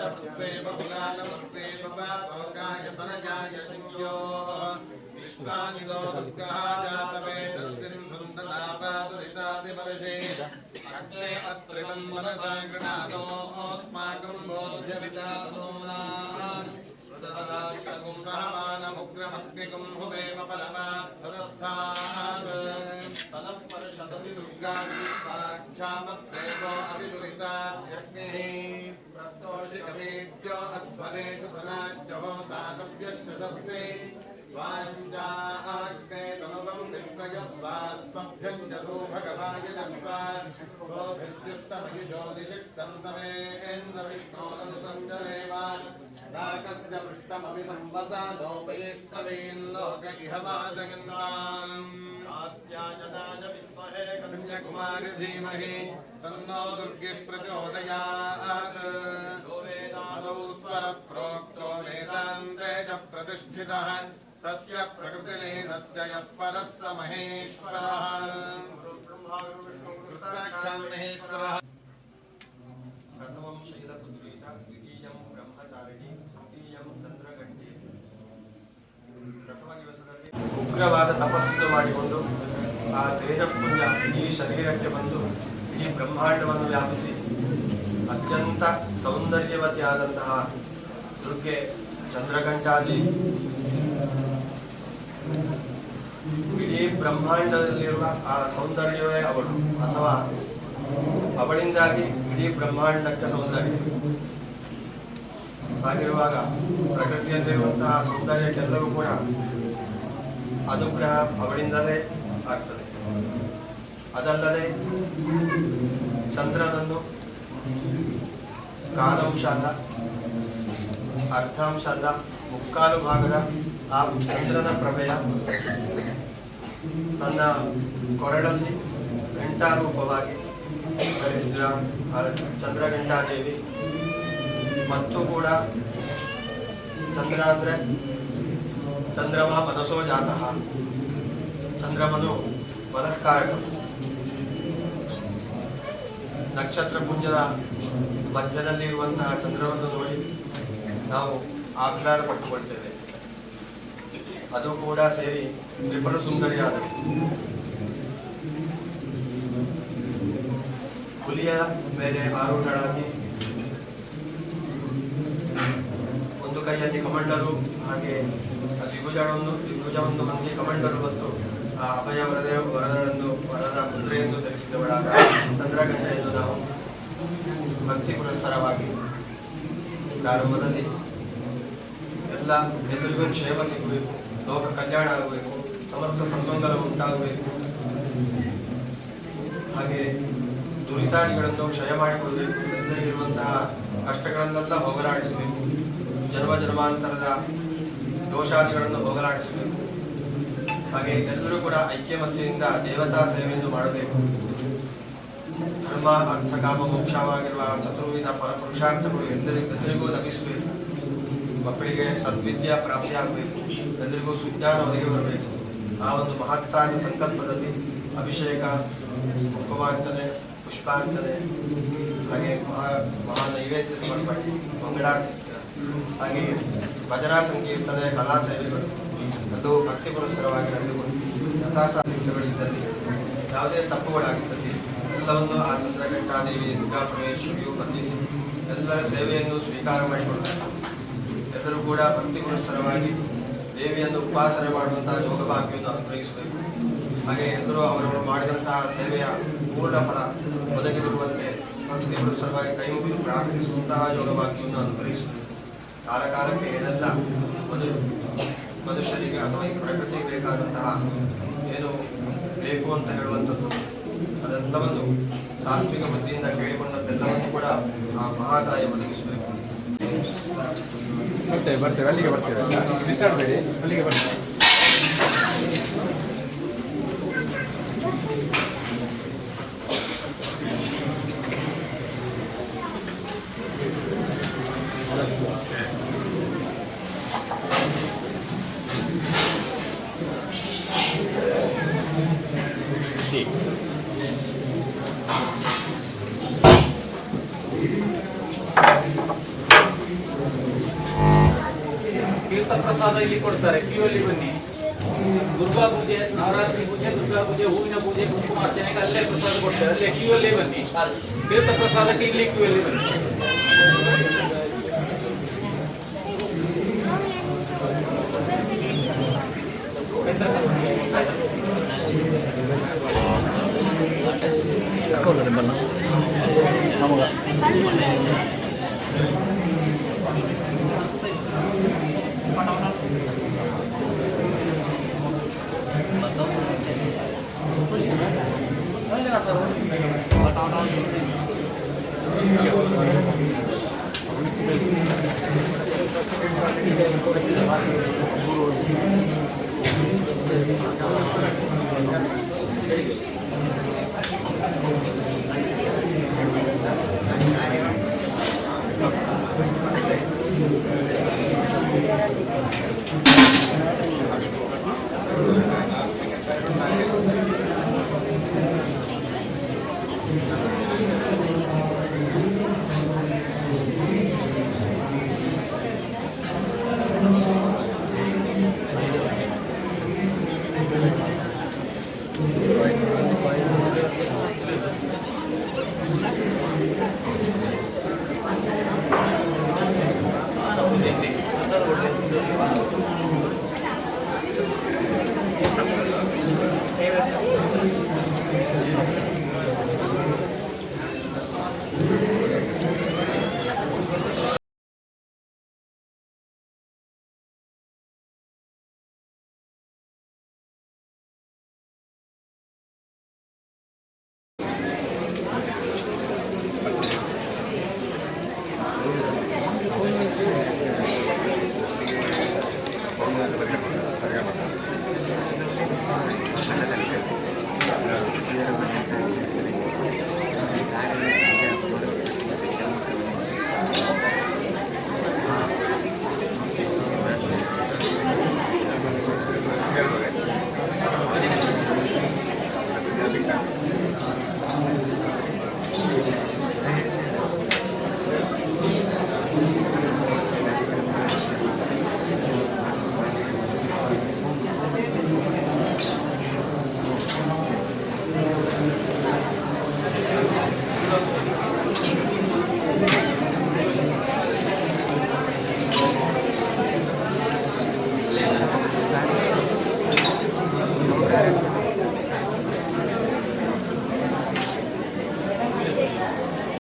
नमस्ते बहुला नमस्ते बबातोकाय तनजाय सिंहो विश्वानिदो दुर्गः जातवेदस्सिन्धुन्दलापादुरितादिवर्षे अग्ने अत्रिवं मनसा गृणादो अस्माकं बोध्यविदातनोनाम् प्रददातिकं सहमानमुग्रमग्निकं हुवेम परमार्थदस्थात् ततः परशतति दुर्गाणि साक्षामत्रेवो अतिदुरिताद्यग्निः प्रदोषिकमेभ्यो अध्वरेषु सनाच्च होतातव्यश्च सत्ते वाञ्जाग्ने तनुवं विप्रयस्वास्मभ्यं च भगवाय नमः गोभिर्युष्टमहि ज्योतिषिक्तं तमेन्द्रविष्णोरनुसञ्जरेव राकस्य पृष्ठमपि संवसादोपयेष्टवेन् लोक इह वादयन्वाम् आद्यायदाय विद्महे कन्याकुमारी धीमहि तन्नो दुर्गिः प्रचोदयात् यो वेदादौ स्वरः प्रोक्तो वेदान्ते च प्रतिष्ठितः तस्य प्रकृतिलीनस्य यः परः स महेश्वरः गुरुब्रह्मा गुरुविष्णुः साक्षात् महेश्वरः प्रथमं शैलपुत्री च द्वितीयं ब्रह्मचारिणी तृतीयं चंद्रघंटी प्रथम दिवसದಲ್ಲಿ ಉಗ್ರವಾದ ತಪಸ್ಸನ್ನು ಮಾಡಿಕೊಂಡು ಆ ತೇಜಃಪುಂಜ ಈ ಶರೀರಕ್ಕೆ ಬಂದು ಈ ಬ್ರಹ್ಮಾಂಡವನ್ನು ವ್ಯಾಪಿಸಿ ಅತ್ಯಂತ ಸೌಂದರ್ಯವತಿಯಾದಂತಹ ದುರ್ಗೆ ಚಂದ್ರಘಂಟಾದಿ ಇಡೀ ಬ್ರಹ್ಮಾಂಡದಲ್ಲಿರುವ ಆ ಸೌಂದರ್ಯವೇ ಅವಳು ಅಥವಾ ಅವಳಿಂದಾಗಿ ಇಡೀ ಬ್ರಹ್ಮಾಂಡಕ್ಕೆ ಸೌಂದರ್ಯ ಹಾಗಿರುವಾಗ ಪ್ರಕೃತಿಯಲ್ಲಿರುವಂತಹ ಸೌಂದರ್ಯಕ್ಕೆಲ್ಲವೂ ಕೂಡ ಅನುಗ್ರಹ ಅವಳಿಂದಲೇ ಆಗ್ತದೆ. ಅದಲ್ಲದೆ ಚಂದ್ರನನ್ನು ಕಾಲಾಂಶ ಅಲ್ಲ, ಅರ್ಧಾಂಶ ಅಲ್ಲ, ಮುಕ್ಕಾಲು ಭಾಗದ ಆ ಚಂದ್ರನ ಪ್ರಭೆಯ ತನ್ನ ಕೊರಳಲ್ಲಿ ಘಂಟಾರೂಪವಾಗಿ ಧರಿಸಿದ ಚಂದ್ರಘಂಟಾದೇವಿ ಮತ್ತು ಕೂಡ ಚಂದ್ರ ಅಂದರೆ ಚಂದ್ರಮ ಮನಸೋ ಜಾತಃ, ಚಂದ್ರಮನು ಮನಃಕಾರಕ. ನಕ್ಷತ್ರ ಪುಂಜದ ಮಧ್ಯದಲ್ಲಿ ಇರುವಂತಹ ಚಂದ್ರವನ್ನು ನೋಡಿ ನಾವು ಆಹ್ಲಾದ ಪಟ್ಟುಕೊಳ್ತೇವೆ. ಅದು ಕೂಡ ಸೇರಿ ತ್ರಿಪುರ ಸುಂದರಿಯಾದಳು. ಹುಲಿಯ ಮೇಲೆ ಆರೂಢಳಾಗಿ ಒಂದು ಕೈಯಲ್ಲಿ ಕಮಂಡಲು, ಹಾಗೆ ದ್ವಿಭುಜವನ್ನು ಹೊಂದಿ ಕಮಂಡಲು ಮತ್ತು ಆ ಅಭಯ ವರದ ಮುದ್ರೆಯನ್ನು ಧರಿಸಿದವಳಾದ ಚಂದ್ರಘಂಟೆಯನ್ನು ನಾವು ಭಕ್ತಿ ಪುರಸ್ಸರವಾಗಿ ಪ್ರಾರಂಭದಲ್ಲಿ ಎಲ್ಲರಿಗೂ ಕ್ಷೇಮ ಸಿಗಬೇಕು, ಲೋಕ ಕಲ್ಯಾಣ ಆಗಬೇಕು, ಸಮಸ್ತ ಸನ್ಮಂಗಲ ಉಂಟಾಗಬೇಕು, ಹಾಗೆ ದುರಿತಾದಿಗಳನ್ನು ಕ್ಷಯ ಮಾಡಿಕೊಡಬೇಕು, ಎಲ್ಲರಿಗಿರುವಂತಹ ಕಷ್ಟಗಳನ್ನೆಲ್ಲ ಹೋಗಲಾಡಿಸಬೇಕು, ಜನ್ಮ ಜನ್ಮಾಂತರದ ದೋಷಾದಿಗಳನ್ನು ಹೋಗಲಾಡಿಸಬೇಕು. ಹಾಗೆ ಎಲ್ಲರೂ ಕೂಡ ಐಕ್ಯಮತ್ಯದಿಂದ ದೇವತಾ ಸೇವೆಯನ್ನು ಮಾಡಬೇಕು. ಧರ್ಮ ಅರ್ಥ ಕಾಮ ಮೋಕ್ಷವಾಗಿರುವ ಚತುರ್ವಿಧ ಪುರುಷಾರ್ಥಗಳು ಎಲ್ಲರಿಗೂ ಲಭಿಸಬೇಕು. ಮಕ್ಕಳಿಗೆ ಸದ್ವಿದ್ಯಾ ಪ್ರಾಪ್ತಿಯಾಗಬೇಕು, ಎಲ್ಲರಿಗೂ ಸುಜ್ಞಾನ ಒದಗಿ ಬರಬೇಕು. ಆ ಒಂದು ಮಹತ್ತಾದ ಸಂಕಲ್ಪದಲ್ಲಿ ಅಭಿಷೇಕ, ಕುಂಕುಮಾರ್ಚನೆ, ಪುಷ್ಪಾರ್ಚನೆ, ಹಾಗೆ ಮಹಾ ನೈವೇದ್ಯ ಸಮರ್ಪಣೆ, ಮಂಗಳಾರತಿ, ಹಾಗೆ ಭಜನಾ ಸಂಕೀರ್ತನೆ, ಕಲಾ ಸೇವೆಗಳು ಅದು ಭಕ್ತಿ ಪುರಸ್ಸರವಾಗಿ ನಡೆದುಕೊಂಡು ಯಥಾಸಾಧ್ಯಗಳಿದ್ದಲ್ಲಿ ಯಾವುದೇ ತಪ್ಪುಗಳಾಗಿದ್ದಲ್ಲಿ ಎಲ್ಲವನ್ನು ಆ ಚಂದ್ರಘಂಟಾದೇವಿ ದುರ್ಗಾ ಪರಮೇಶ್ವರಿಯು ಬಂಧಿಸಿ ಎಲ್ಲರ ಸೇವೆಯನ್ನು ಸ್ವೀಕಾರ ಮಾಡಿಕೊಳ್ಳಬೇಕು. ಎಲ್ಲರೂ ಕೂಡ ಭಕ್ತಿ ಪುರಸ್ಸರವಾಗಿ ದೇವಿಯನ್ನು ಉಪಾಸನೆ ಮಾಡುವಂತಹ ಯೋಗಭಾಗ್ಯವನ್ನು ಅನುಗ್ರಹಿಸಬೇಕು. ಹಾಗೆ ಎಲ್ಲರೂ ಅವರವರು ಮಾಡಿದಂತಹ ಸೇವೆಯ ಪೂರ್ಣ ಫಲ ಒದಗಿ ಬರುವಂತೆ ಭಕ್ತಿ ಪುರಸ್ಸರವಾಗಿ ಕೈ ಮುಗಿದು ಪ್ರಾರ್ಥಿಸುವಂತಹ ಯೋಗಭಾಗ್ಯವನ್ನು ಅನುಗ್ರಹಿಸಬೇಕು. ಕಾಲಕಾಲಕ್ಕೆ ಏನೆಲ್ಲ ಮನುಷ್ಯರಿಗೆ ಅಥವಾ ಈ ಪ್ರಕೃತಿಗೆ ಬೇಕಾದಂತಹ ಏನು ಬೇಕು ಅಂತ ಹೇಳುವಂಥದ್ದು ಅದೆಲ್ಲವನ್ನು ಸಾತ್ವಿಕ ಬುದ್ಧಿಯಿಂದ ಕೇಳಿಕೊಂಡದ್ದೆಲ್ಲವನ್ನು ಕೂಡ ಆ ಮಹಾತಾಯಿ ಒದಗಿಸಬೇಕು. ಬರ್ತೇವೆ ಅಲ್ಲಿಗೆ ಬರ್ತೇವೆ, ಬಿಸಾಡಬೇಡಿ, ಅಲ್ಲಿಗೆ ಬರ್ತೇವೆ. ತೀರ್ಥ ಪ್ರಸಾದ ಇಲ್ಲಿ ಕೊಡ್ತಾರೆ, ಕ್ಯೂ ಅಲ್ಲಿ ಬನ್ನಿ. ದುರ್ಗಾ ಪೂಜೆ, ನವರಾತ್ರಿ ಪೂಜೆ, ದುರ್ಗಾ ಪೂಜೆ, ಹೂವಿನ ಪೂಜೆ, ಕುಂಕುಮಾರ್ಚನೆಗೆ ಅಲ್ಲೇ ಪ್ರಸಾದ ಕೊಡ್ತಾರೆ, ಅಲ್ಲೇ ಕ್ಯೂ ಅಲ್ಲಿ ಬನ್ನಿ. ತೀರ್ಥ ಪ್ರಸಾದಕ್ಕೆ ಇಲ್ಲಿ ಕ್ಯೂ ಅಲ್ಲಿ ಬನ್ನಿ.